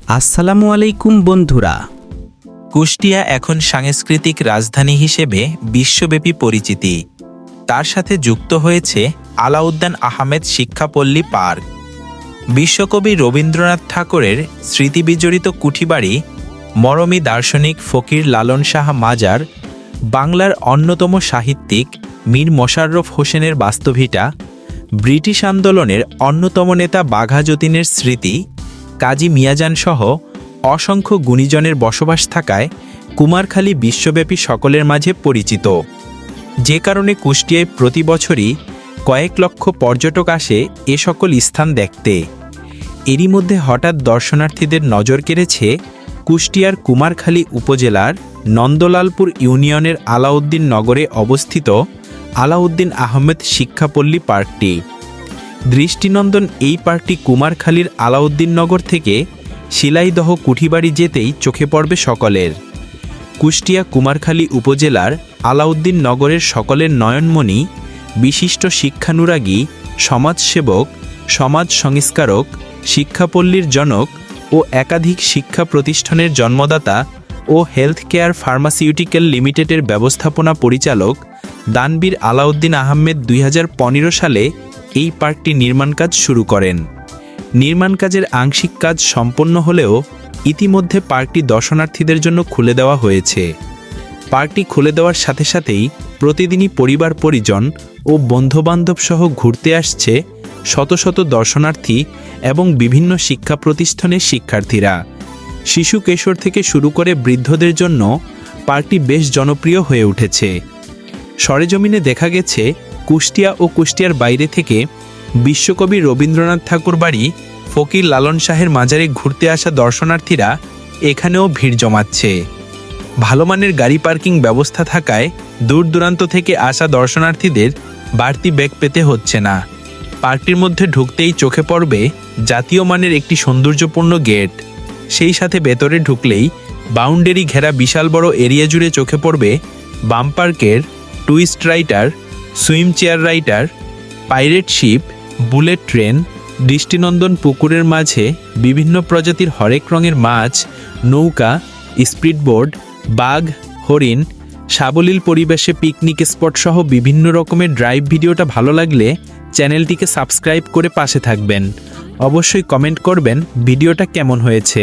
আসসালামু আলাইকুম বন্ধুরা। কুষ্টিয়া এখন সাংস্কৃতিক রাজধানী হিসেবে বিশ্বব্যাপী পরিচিতি। তার সাথে যুক্ত হয়েছে আলাউদ্দিন আহমেদ শিক্ষাপল্লী পার্ক, বিশ্বকবি রবীন্দ্রনাথ ঠাকুরের স্মৃতিবিজড়িত কুঠিবাড়ি, মরমী দার্শনিক ফকির লালন শাহ মাজার, বাংলার অন্যতম সাহিত্যিক মীর মোশাররফ হোসেনের বাস্তভিটা, ব্রিটিশ আন্দোলনের অন্যতম নেতা বাঘা যতীনের স্মৃতি, কাজী মিয়াজান সহ অসংখ্য গুণীজনের বসবাস থাকায় কুমারখালী বিশ্বব্যাপী সকলের মাঝে পরিচিত। যে কারণে কুষ্টিয়ায় প্রতি বছরই কয়েক লক্ষ পর্যটক আসে এ সকল স্থান দেখতে। এরই মধ্যে হঠাৎ দর্শনার্থীদের নজর কেড়েছে কুষ্টিয়ার কুমারখালী উপজেলার নন্দলালপুর ইউনিয়নের আলাউদ্দিন নগরে অবস্থিত আলাউদ্দিন আহমেদ শিক্ষাপল্লী পার্কটি। দৃষ্টিনন্দন এই পার্কটি কুমারখালীর আলাউদ্দিন নগর থেকে শিলাইদহ কুঠিবাড়ি যেতেই চোখে পড়বে সকলের। কুষ্টিয়া কুমারখালী উপজেলার আলাউদ্দিন নগরের সকলের নয়নমণি, বিশিষ্ট শিক্ষানুরাগী, সমাজসেবক, সমাজ সংস্কারক, শিক্ষাপল্লীর জনক ও একাধিক শিক্ষা প্রতিষ্ঠানের জন্মদাতা ও হেলথ কেয়ার ফার্মাসিউটিক্যাল লিমিটেডের ব্যবস্থাপনা পরিচালক দানবীর আলাউদ্দিন আহমেদ 2015 সালে এই পার্কটি নির্মাণ কাজ শুরু করেন। নির্মাণ কাজের আংশিক কাজ সম্পন্ন হলেও ইতিমধ্যে পার্কটি দর্শনার্থীদের জন্য খুলে দেওয়া হয়েছে। পার্কটি খুলে দেওয়ার সাথে সাথেই প্রতিদিনই পরিবার পরিজন ও বন্ধুবান্ধব সহ ঘুরতে আসছে শত শত দর্শনার্থী এবং বিভিন্ন শিক্ষা প্রতিষ্ঠানের শিক্ষার্থীরা। শিশু কিশোর থেকে শুরু করে বৃদ্ধদের জন্য পার্কটি বেশ জনপ্রিয় হয়ে উঠেছে। সরেজমিনে দেখা গেছে কুষ্টিয়া ও কুষ্টিয়ার বাইরে থেকে বিশ্বকবি রবীন্দ্রনাথ ঠাকুর বাড়ি ফকির লালন শাহের মাজারে ঘুরতে আসা দর্শনার্থীরা এখানেও ভিড় জমাচ্ছে। ভালো মানের গাড়ি পার্কিং ব্যবস্থা থাকায় দূর দূরান্ত থেকে আসা দর্শনার্থীদের বাড়তি বেগ পেতে হচ্ছে না। পার্কটির মধ্যে ঢুকতেই চোখে পড়বে জাতীয় মানের একটি সৌন্দর্যপূর্ণ গেট। সেই সাথে ভেতরে ঢুকলেই বাউন্ডারি ঘেরা বিশাল বড় এরিয়া জুড়ে চোখে পড়বে বাম পার্কের twist rider, swing chair rider, pirate ship, bullet train, দৃষ্টিনন্দন পুকুরের মাঝে বিভিন্ন প্রজাতির হরেক রঙের মাছ, নৌকা, স্পিডবোট, বাঘ, হরিণ, সাবলীল পরিবেশে পিকনিক স্পট সহ বিভিন্ন রকমের ড্রাইভ। ভিডিওটা ভালো লাগলে চ্যানেলটিকে সাবস্ক্রাইব করে পাশে থাকবেন। অবশ্যই কমেন্ট করবেন ভিডিওটা কেমন হয়েছে।